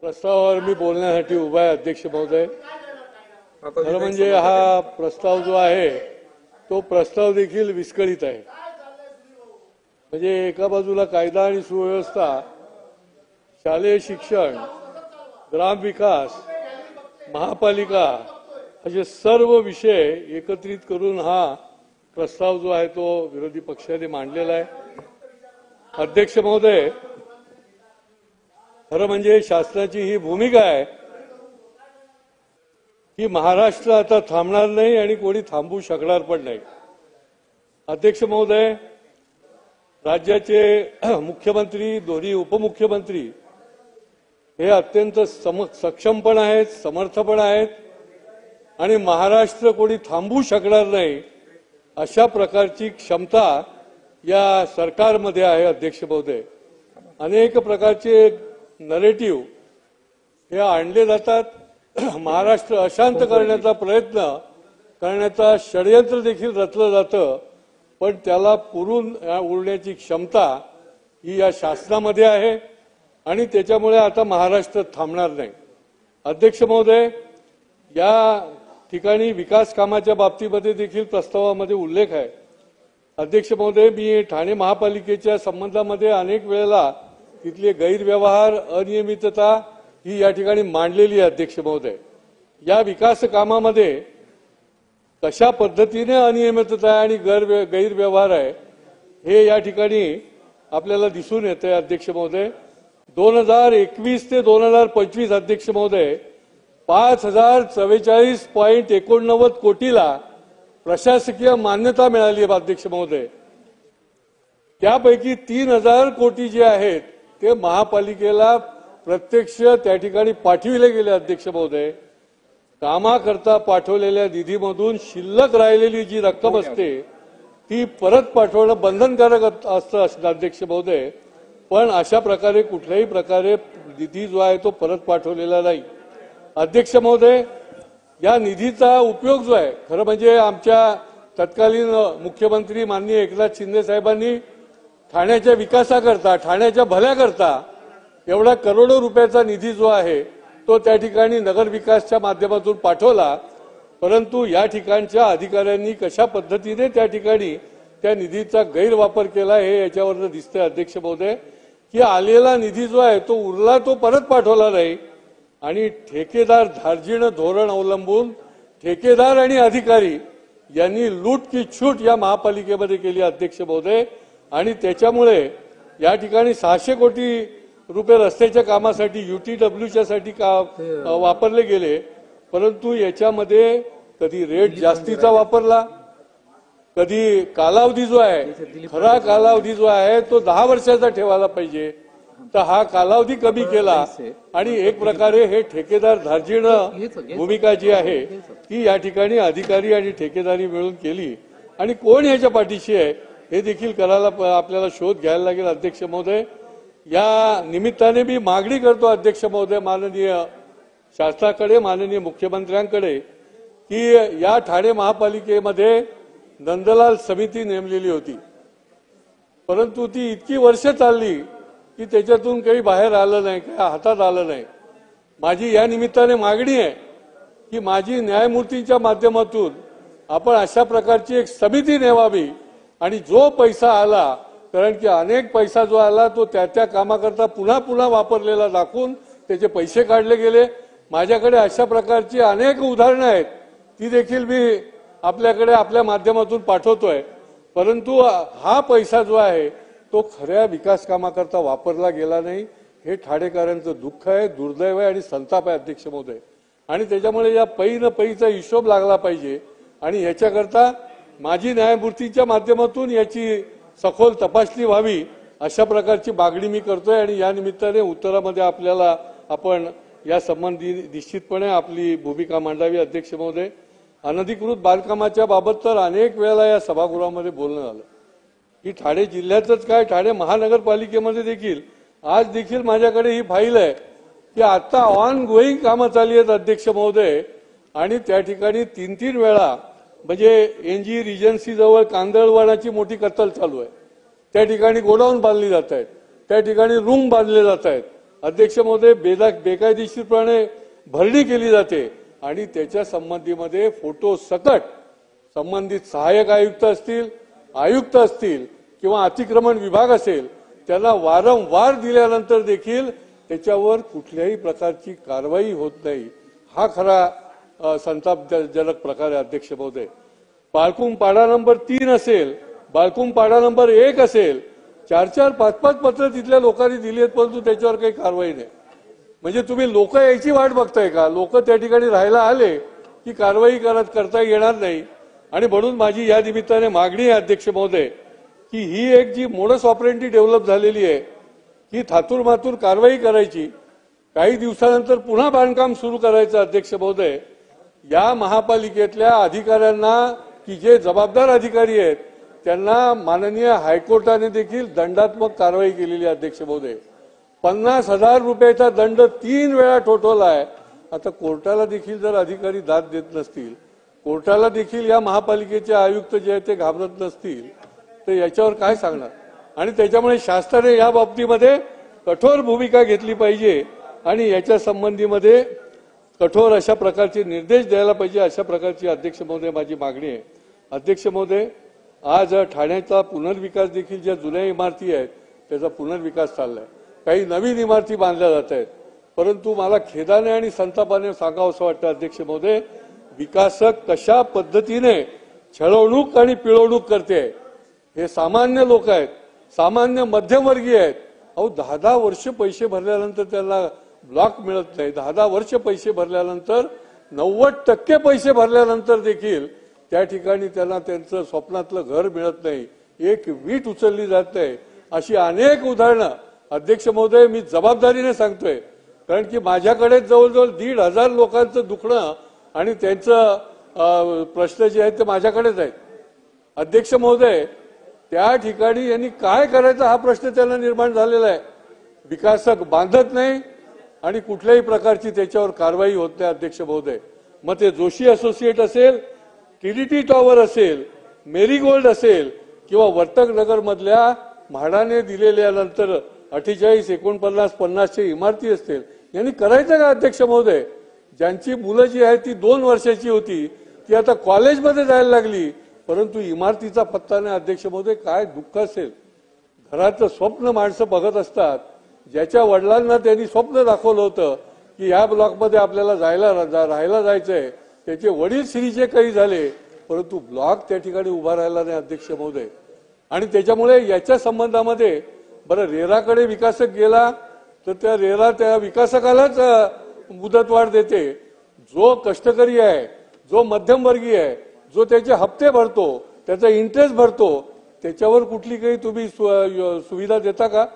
प्रस्तावावर मी बोलण्यासाठी उभा आहे अध्यक्ष महोदय। खरं म्हणजे हा प्रस्ताव जो आहे तो प्रस्ताव देखील विस्कळीत आहे। म्हणजे एका बाजूला कायदा आणि सुव्यवस्था, शालेय शिक्षण, ग्रामविकास, महापालिका असे सर्व विषय एकत्रित करून हा प्रस्ताव जो आहे तो विरोधी पक्षाने मांडलेला आहे। अध्यक्ष महोदय, खरं म्हणजे शासनाची ही भूमिका आहे की महाराष्ट्र आता थांबणार नाही आणि कोणी थांबू शकणार पण नाही। अध्यक्ष महोदय, राज्याचे मुख्यमंत्री, दोन्ही उपमुख्यमंत्री हे अत्यंत सक्षम पण आहेत, समर्थ पण आहेत आणि महाराष्ट्र कोणी थांबू शकणार नाही अशा प्रकारची क्षमता या सरकारमध्ये आहे। अध्यक्ष महोदय, अनेक प्रकारचे नरेटिव्ह हे आणले जातात, महाराष्ट्र अशांत करण्याचा प्रयत्न करण्याचा षडयंत्र देखील रचलं जातं, पण त्याला पुरून उडण्याची क्षमता ही या शासनामध्ये आहे आणि त्याच्यामुळे आता महाराष्ट्र थांबणार नाही। अध्यक्ष महोदय, या ठिकाणी विकास कामाच्या बाबतीमध्ये देखील प्रस्तावामध्ये उल्लेख आहे। अध्यक्ष महोदय, मी ठाणे महापालिकेच्या संबंधामध्ये अनेक वेळेला तिथले गैरव्यवहार, अनियमितता ही या ठिकाणी मांडलेली आहे। अध्यक्ष महोदय, या विकास कामामध्ये कशा पद्धतीने अनियमितता आणि गैरव्यवहार आहे हे या ठिकाणी आपल्याला दिसून येते। अध्यक्ष महोदय, 2021 ते 2025 अध्यक्ष महोदय 5044.89 कोटीला प्रशासकीय मान्यता मिळाली आहे। अध्यक्ष महोदय, त्यापैकी 3000 कोटी जे आहेत ते महापालिकेला प्रत्यक्ष त्या ठिकाणी पाठविले गेले। अध्यक्ष महोदय, कामाकरता पाठवलेल्या निधीमधून शिल्लक राहिलेली जी रक्कम असते ती परत पाठवणं बंधनकारक असतं अध्यक्ष महोदय, पण अशा प्रकारे कुठल्याही प्रकारे निधी जो आहे तो परत पाठवलेला नाही। अध्यक्ष महोदय, या निधीचा उपयोग जो आहे, खरं म्हणजे आमच्या तत्कालीन मुख्यमंत्री माननीय एकनाथ शिंदे साहेबांनी ठाण्याच्या विकासाकरता, ठाण्याच्या भल्याकरता एवढा करोडो रुपयाचा निधी जो आहे तो त्या ठिकाणी नगर विकासच्या माध्यमातून पाठवला, परंतु या ठिकाणच्या अधिकाऱ्यांनी कशा पद्धतीने त्या ठिकाणी त्या निधीचा गैरवापर केला हे याच्यावरनं दिसतंय। अध्यक्ष महोदय, की आलेला निधी जो आहे तो उरला तो परत पाठवला नाही आणि ठेकेदार धार्जिण धोरण अवलंबून ठेकेदार आणि अधिकारी यांनी लूट की छूट या महापालिकेमध्ये केली। अध्यक्ष महोदय, आणि त्याच्यामुळे या ठिकाणी 600 कोटी रुपये रस्त्याच्या कामासाठी UTWच्या साठी वापरले गेले, परंतु याच्यामध्ये कधी रेट जास्तीचा वापरला, कधी कालावधी जो आहे, खरा कालावधी जो आहे तो 10 वर्षाचा ठेवायला पाहिजे तर हा कालावधी कमी केला आणि एक प्रकारे हे ठेकेदार धार्जिण भूमिका जी आहे ती या ठिकाणी अधिकारी आणि ठेकेदारी मिळून केली आणि कोण याच्या पाठीशी आहे हे देखील करायला आपल्याला शोध घ्यायला लागेल। अध्यक्ष महोदय, या निमित्ताने मी मागणी करतो अध्यक्ष महोदय माननीय शासनाकडे, माननीय मुख्यमंत्र्यांकडे की या ठाणे महापालिकेमध्ये नंदलाल समिती नेमलेली होती, परंतु ती इतकी वर्ष चालली की त्याच्यातून काही बाहेर आलं नाही, काही हातात आलं नाही। माझी या निमित्ताने मागणी आहे की माझी न्यायमूर्तींच्या माध्यमातून आपण अशा प्रकारची एक समिती नेमावी आणि जो पैसा आला, कारण की अनेक पैसा जो आला तो त्या कामाकरता पुन्हा पुन्हा वापरलेला दाखवून त्याचे पैसे काढले गेले। माझ्याकडे अशा प्रकारची अनेक उदाहरणं आहेत, ती देखील मी आपल्याकडे आपल्या माध्यमातून पाठवतोय, परंतु हा पैसा जो आहे तो खऱ्या विकास कामाकरता वापरला गेला नाही। हे ठाणेकरांचं दुःख आहे, दुर्दैव आहे आणि संताप आहे। अध्यक्ष महोदय, आणि त्याच्यामुळे या पैचा हिशोब लागला पाहिजे आणि ह्याच्याकरता माजी न्यायमूर्तींच्या माध्यमातून याची सखोल तपासणी व्हावी अशा प्रकारची मागणी मी करतोय आणि या निमित्ताने उत्तरामध्ये आपल्याला आपण या संबंधी निश्चितपणे आपली भूमिका मांडावी। अध्यक्ष महोदय, अनधिकृत बांधकामाच्या बाबत तर अनेक वेळेला या सभागृहामध्ये बोलणं झालं की ठाणे जिल्ह्यातच काय, ठाणे महानगरपालिकेमध्ये देखील आज देखील माझ्याकडे ही फाईल आहे की आता ऑन गोईंग कामं चालली आहेत। अध्यक्ष महोदय, आणि त्या ठिकाणी 3-3 वेळा म्हणजे NG रिजन्सी जवळ कांदळवनाची मोठी कत्तल चालू आहे, त्या ठिकाणी गोडाऊन बांधली जात आहेत, त्या ठिकाणी रूम बांधले जात आहेत अध्यक्ष महोदय बेकायदेशीरपणे भरणी केली जाते आणि त्याच्या संबंधीमध्ये फोटो सकट संबंधित सहाय्यक आयुक्त असतील किंवा अतिक्रमण विभाग असेल त्यांना वारंवार दिल्यानंतर देखील त्याच्यावर कुठल्याही प्रकारची कारवाई होत नाही। हा खरा संतापजनक प्रकार आहे अध्यक्ष महोदय। बाळकुंग पाडा नंबर 3 असेल, बाळकुंग पाडा नंबर 1 असेल, 4-4, 5-5 पत्र तिथल्या लोकांनी दिली आहेत, परंतु त्याच्यावर काही कारवाई नाही। म्हणजे तुम्ही लोक यायची वाट बघताय का? लोक त्या ठिकाणी राहायला आले की कारवाई करता येणार नाही। आणि म्हणून माझी या निमित्ताने मागणी आहे अध्यक्ष महोदय की ही एक जी मोडस ऑपरेंडी डेव्हलप झालेली आहे ही थातूर मातूर कारवाई करायची, काही दिवसानंतर पुन्हा बांधकाम सुरू करायचं। अध्यक्ष महोदय, या महापालिकेतल्या अधिकाऱ्यांना की जे जबाबदार अधिकारी आहेत त्यांना माननीय हायकोर्टाने देखील दंडात्मक कारवाई केलेली आहे। अध्यक्ष महोदय, 50,000 रुपयाचा दंड 3 वेळा ठोठवला आहे। आता कोर्टाला देखील जर अधिकारी दाद देत नसतील, कोर्टाला देखील या महापालिकेचे आयुक्त जे आहेत ते घाबरत नसतील तर याच्यावर काय सांगणार? आणि त्याच्यामुळे शासनाने या बाबतीमध्ये कठोर भूमिका घेतली पाहिजे आणि याच्या संबंधीमध्ये कठोर अशा प्रकारचे निर्देश द्यायला पाहिजे, अशा प्रकारची अध्यक्ष महोदय माझी मागणी आहे। अध्यक्ष महोदय, आज ठाण्याचा पुनर्विकास देखील ज्या जुन्या इमारती आहेत त्याचा पुनर्विकास चाललाय, काही नवीन इमारती बांधल्या जात आहेत, परंतु मला खेदाने आणि संतापाने सांगावं असं वाटतं अध्यक्ष महोदय, विकासक कशा पद्धतीने छळवणूक आणि पिळवणूक करते हे सामान्य लोक आहेत, सामान्य मध्यमवर्गीय आहेत। अहो 10-10 वर्ष पैसे भरल्यानंतर त्यांना ब्लॉक मिळत नाही, 10-10 वर्ष पैसे भरल्यानंतर 90% पैसे भरल्यानंतर देखील त्या ठिकाणी त्यांना त्यांचं स्वप्नातलं घर मिळत नाही, एक वीट उचलली जात नाही। अशी अनेक उदाहरणं अध्यक्ष महोदय मी जबाबदारीने सांगतोय, कारण की माझ्याकडे जवळजवळ 1,500 लोकांचं दुखणं आणि त्यांचं प्रश्न जे आहेत ते माझ्याकडेच आहेत। अध्यक्ष महोदय, त्या ठिकाणी यांनी काय करायचं हा प्रश्न त्यांना निर्माण झालेला आहे। विकासक बांधत नाही आणि कुठल्याही प्रकारची त्याच्यावर कारवाई होत नाही अध्यक्ष महोदय। मग ते जोशी असोसिएट असेल, टीडीटी टॉवर असेल, मेरीगोल्ड असेल किंवा वर्तक नगर मधल्या म्हाडाने दिलेल्या नंतर 48, 49, 50च्या इमारती असतील, यांनी करायचं का अध्यक्ष महोदय? ज्यांची मुलं जी आहेत ती 2 वर्षाची होती ती आता कॉलेजमध्ये जायला लागली, परंतु इमारतीचा पत्ता नाही। अध्यक्ष महोदय, काय दुःख असेल। घराचं स्वप्न माणसं बघत असतात, ज्याच्या वडिलांना त्यांनी स्वप्न दाखवलं होतं की या ब्लॉकमध्ये आपल्याला राहायला जायचंय, त्याचे वडील श्रीचे काही झाले, परंतु ब्लॉक त्या ठिकाणी उभा राहिला नाही अध्यक्ष महोदय। आणि त्याच्यामुळे याच्या संबंधामध्ये बरं रेराकडे विकासक गेला तर त्या रेरा त्या विकासकालाच मुदतवाढ देते। जो कष्टकरी आहे, जो मध्यमवर्गीय आहे, जो त्याचे हप्ते भरतो, त्याचा इंटरेस्ट भरतो, त्याच्यावर कुठली काही तुम्ही सुविधा देता का?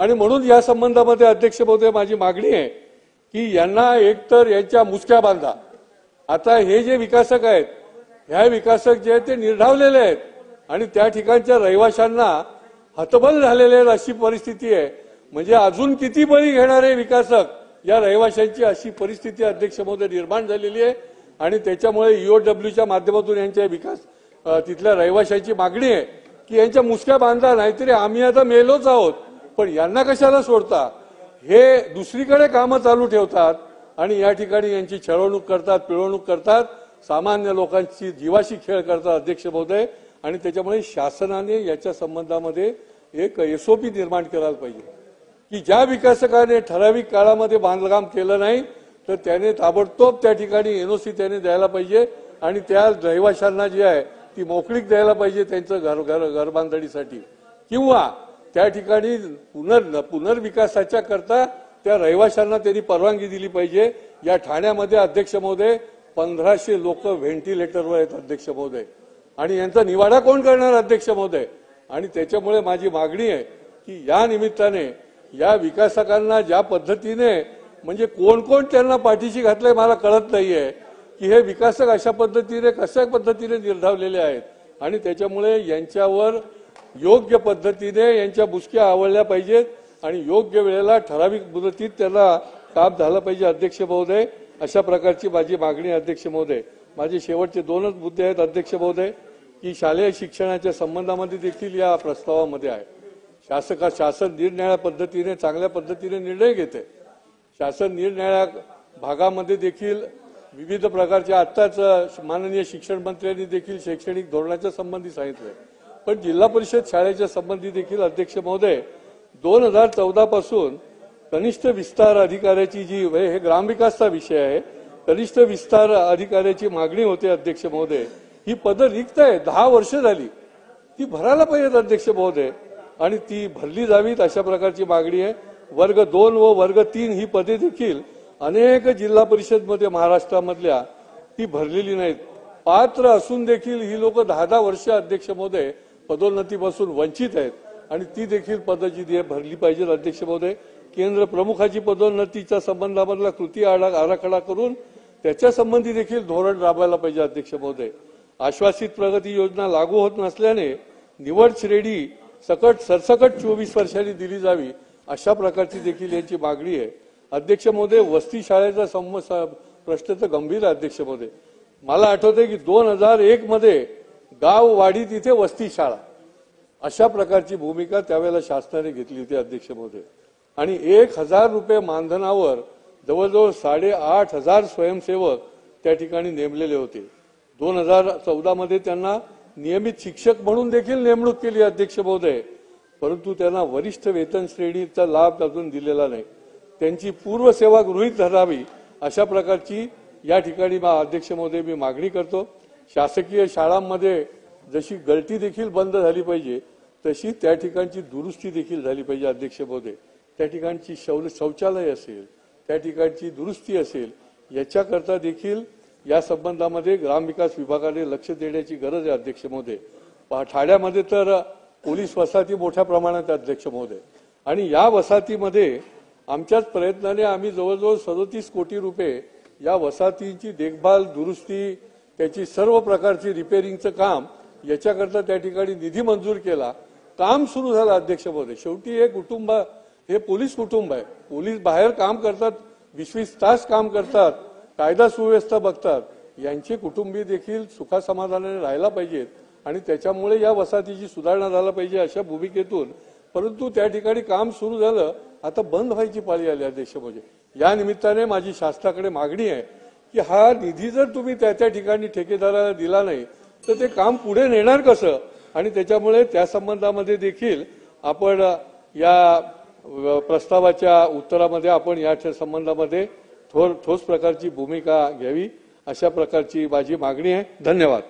आणि म्हणून या संबंधामध्ये अध्यक्ष महोदय माझी मागणी आहे की यांना एकतर यांच्या मुसक्या बांधा। आता हे जे विकासक आहेत, ह्या विकासक जे आहेत ते निर्ढावलेले आहेत आणि त्या ठिकाणच्या रहिवाशांना हतबल झालेले आहेत अशी परिस्थिती आहे। म्हणजे अजून किती बळी घेणारे विकासक या रहिवाशांची अशी परिस्थिती अध्यक्ष महोदय निर्माण झालेली आहे। आणि त्याच्यामुळे ईओडब्ल्यूच्या माध्यमातून यांच्या विकास तिथल्या रहिवाशांची मागणी आहे की यांच्या मुसक्या बांधा, नाहीतरी आम्ही आता मेलोच आहोत, पण यांना कशाला सोडता? हे दुसरीकडे कामं चालू ठेवतात आणि या ठिकाणी यांची छळवणूक करतात, पिळवणूक करतात, सामान्य लोकांची जीवाशी खेळ करतात अध्यक्ष महोदय। आणि त्याच्यामुळे शासनाने याच्या संबंधामध्ये एक एसओपी निर्माण करायला पाहिजे की ज्या विकासकाने ठराविक काळामध्ये बांधकाम केलं नाही तर त्याने ताबडतोब त्या ठिकाणी एनओसी त्याने द्यायला पाहिजे आणि त्या रहिवाशांना जी आहे ती मोकळीक द्यायला पाहिजे त्यांचं घर बांधणीसाठी, किंवा त्या ठिकाणी पुनर्विकासाच्या करता त्या रहिवाशांना त्यांनी परवानगी दिली पाहिजे। या ठाण्यामध्ये अध्यक्ष महोदय 1500 लोक व्हेंटिलेटरवर आहेत अध्यक्ष महोदय, आणि यांचा निवाडा कोण करणार अध्यक्ष महोदय? आणि त्याच्यामुळे माझी मागणी आहे की या निमित्ताने या विकासकांना ज्या पद्धतीने म्हणजे कोण कोण त्यांना पाठीशी घातलंय मला कळत नाहीये की हे विकासक अशा पद्धतीने कशा पद्धतीने निर्धावलेले आहेत। आणि त्याच्यामुळे यांच्यावर योग्य पद्धतीने यांच्या मुसक्या आवळल्या पाहिजेत आणि योग्य वेळेला ठराविक मुदतीत त्यांना काम झालं पाहिजे अध्यक्ष महोदय। अशा प्रकारची माझी मागणी अध्यक्ष महोदय। माझे शेवटचे 2च मुद्दे आहेत अध्यक्ष महोदय की शालेय शिक्षणाच्या संबंधामध्ये देखील या प्रस्तावामध्ये आहे। शासन निरनिराळ्या पद्धतीने चांगल्या पद्धतीने निर्णय घेते। शासन निरनिराळ्या भागामध्ये देखील विविध प्रकारच्या आत्ताच माननीय शिक्षण मंत्र्यांनी देखील शैक्षणिक धोरणाच्या संबंधी सांगितले, पण जिल्हा परिषद शाळेच्या संबंधी देखील अध्यक्ष महोदय 2014 पासून कनिष्ठ विस्तार अधिकाऱ्याची जी हे ग्रामविकासचा विषय आहे, कनिष्ठ विस्तार अधिकाऱ्याची मागणी होते अध्यक्ष महोदय। ही पदं रिक्त आहे, 10 वर्ष झाली, ती भरायला पाहिजेत अध्यक्ष महोदय आणि ती भरली जावीत अशा प्रकारची मागणी आहे। वर्ग 2 व वर्ग 3 ही पदे देखील अनेक जिल्हा परिषदमध्ये महाराष्ट्रामधल्या ती भरलेली नाहीत। पात्र असून देखील ही लोक 10-10 वर्ष अध्यक्ष महोदय पदोन्नतीपासून वंचित आहेत आणि ती देखील पदं जी भरली पाहिजेत अध्यक्ष महोदय। केंद्र प्रमुखाची पदोन्नतीच्या संबंधामधला कृती आराखडा करून त्याच्या संबंधी देखील धोरण राबवायला पाहिजे अध्यक्ष महोदय। आश्वासित प्रगती योजना लागू होत नसल्याने निवड श्रेणी सरसकट 24 वर्षांनी दिली जावी अशा प्रकारची देखील यांची मागणी आहे अध्यक्ष महोदय। वस्ती शाळेचा प्रश्न तर गंभीर आहे अध्यक्ष महोदय। मला आठवतंय की 2001 मध्ये गाव वाडी तिथे वस्ती शाळा अशा प्रकारची भूमिका त्यावेळेला शासनाने घेतली होती अध्यक्ष महोदय आणि 1000 रुपये मानधनावर जवळजवळ 8,500 स्वयंसेवक त्या ठिकाणी नेमलेले होते। 2014 मध्ये त्यांना नियमित शिक्षक म्हणून देखील नेमणूक केली अध्यक्ष महोदय, परंतु त्यांना वरिष्ठ वेतन श्रेणीचा लाभ अजून दिलेला नाही। त्यांची पूर्वसेवा गृहीत धरावी अशा प्रकारची या ठिकाणी अध्यक्ष महोदय मी मागणी करतो। शासकीय शाळांमध्ये जशी गळती देखील बंद झाली पाहिजे तशी त्या ठिकाणची दुरुस्ती देखील झाली पाहिजे अध्यक्ष महोदय। त्या ठिकाणची शौचालय असेल, त्या ठिकाणची दुरुस्ती असेल, याच्याकरता देखील या संबंधामध्ये ग्रामविकास विभागाने लक्ष देण्याची गरज आहे अध्यक्ष महोदय। ठाण्यामध्ये तर पोलीस वसाहती मोठ्या प्रमाणात अध्यक्ष महोदय आणि या वसाहतीमध्ये आमच्याच प्रयत्नाने आम्ही जवळजवळ 37 कोटी रुपये या वसाहतींची देखभाल दुरुस्ती त्याची सर्व प्रकारची रिपेअरिंगचं काम याच्याकरता त्या ठिकाणी निधी मंजूर केला। काम सुरू झालं अध्यक्ष महोदय। शेवटी हे कुटुंब हे पोलीस कुटुंब आहे, पोलीस बाहेर काम करतात, 20-20 तास काम करतात, कायदा सुव्यवस्था बघतात, यांचे कुटुंबीय देखील सुखासमाधानाने राहायला पाहिजेत आणि त्याच्यामुळे या वसाहतीची सुधारणा झाला पाहिजे अशा भूमिकेतून, परंतु त्या ठिकाणी काम सुरू झालं, आता बंद व्हायची पाळी आली अध्यक्ष महोदय। या निमित्ताने माझी शासनाकडे मागणी आहे की हा निधी जर तुम्ही त्या ठिकाणी ठेकेदाराला दिला नाही तर ते काम पुढे नेणार कसं आणि त्याच्यामुळे त्या संबंधामध्ये देखील आपण या प्रस्तावाच्या उत्तरामध्ये आपण या संबंधामध्ये ठोस प्रकारची भूमिका घ्यावी अशा प्रकारची माझी मागणी आहे। धन्यवाद।